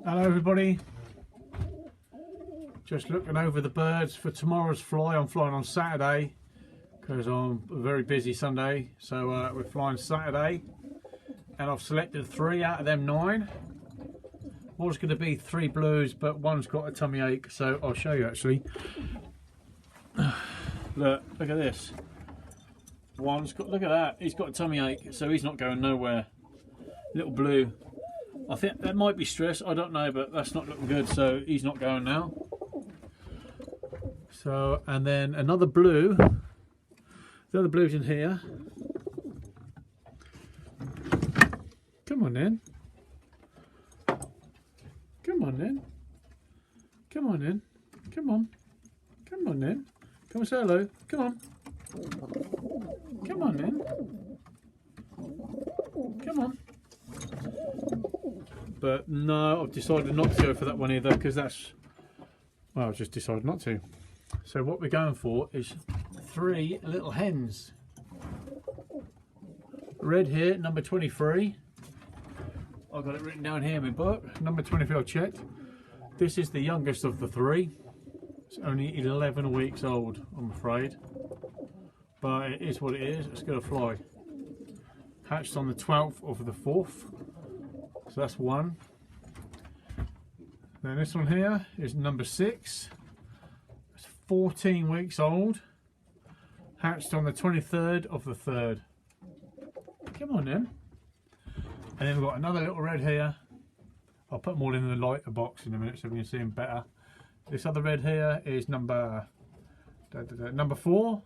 Hello everybody, just looking over the birds for tomorrow's fly. I'm flying on Saturday because I'm a very busy Sunday, so we're flying Saturday and I've selected 3 out of them 9. Was going to be 3 blues, but one's got a tummy ache, so I'll show you actually. Look at this. One's got, look at that, he's got a tummy ache, so he's not going nowhere. Little blue. I think that might be stress, I don't know, but that's not looking good, so he's not going now. So, and then another blue. The other blue's in here. Come on then. Come on then. Come on then. Come on. Come on then. Come and say hello. Come on. Come on then. Come on. But no, I've decided not to go for that one either, because that's, well, I've just decided not to. So what we're going for is 3 little hens. Red here, number 23. I've got it written down here in my book. Number 23, I checked. This is the youngest of the 3. It's only 11 weeks old, I'm afraid. But it is what it is. It's going to fly. Hatched on the 12th of the 4th. So that's 1. Then this one here is number 6. It's 14 weeks old. Hatched on the 23rd of the 3rd. Come on then. And then we've got another little red here. I'll put them all in the lighter box in a minute so we can see them better. This other red here is number 4.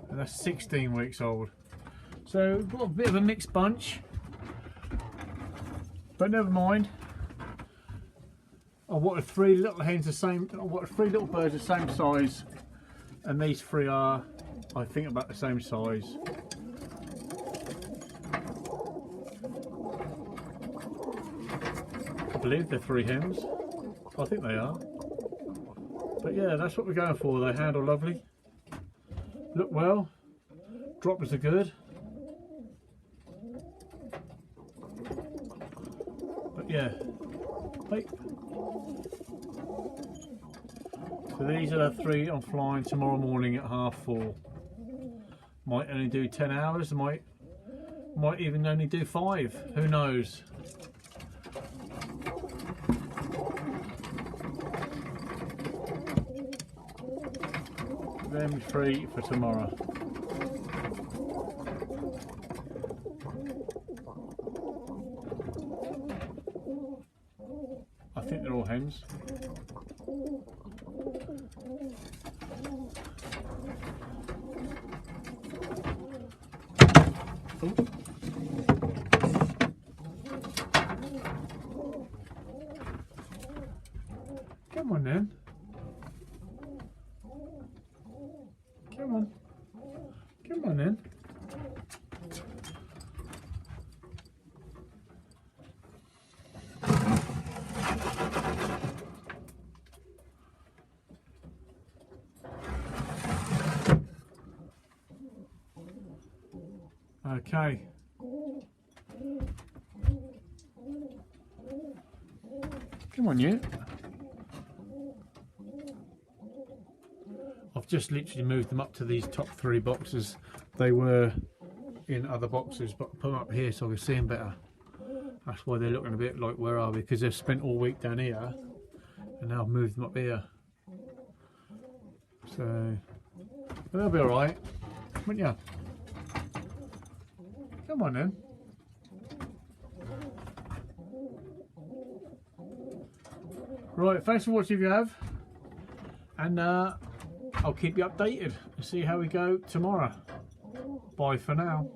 And that's 16 weeks old. So we've got a bit of a mixed bunch. But never mind. I wanted 3 little hens the same. I wanted 3 little birds the same size, and these 3 are, I think, about the same size. I believe they're 3 hens. I think they are. But yeah, that's what we're going for. They handle lovely, look well, droppers are good. Yeah. Hey. So these are the 3 I'm flying tomorrow morning at 4:30. Might only do 10 hours, might even only do 5, who knows. Them 3 for tomorrow. I think they're all hens. Ooh. Come on then. Come on. Come on then. Okay. Come on, you. I've just literally moved them up to these top 3 boxes. They were in other boxes, but put them up here so I can see them better. That's why they're looking a bit like, where are we? Because they've spent all week down here, and now I've moved them up here. So they'll be all right, won't you? Come on then. Right, thanks for watching if you have. And I'll keep you updated and see how we go tomorrow. Bye for now.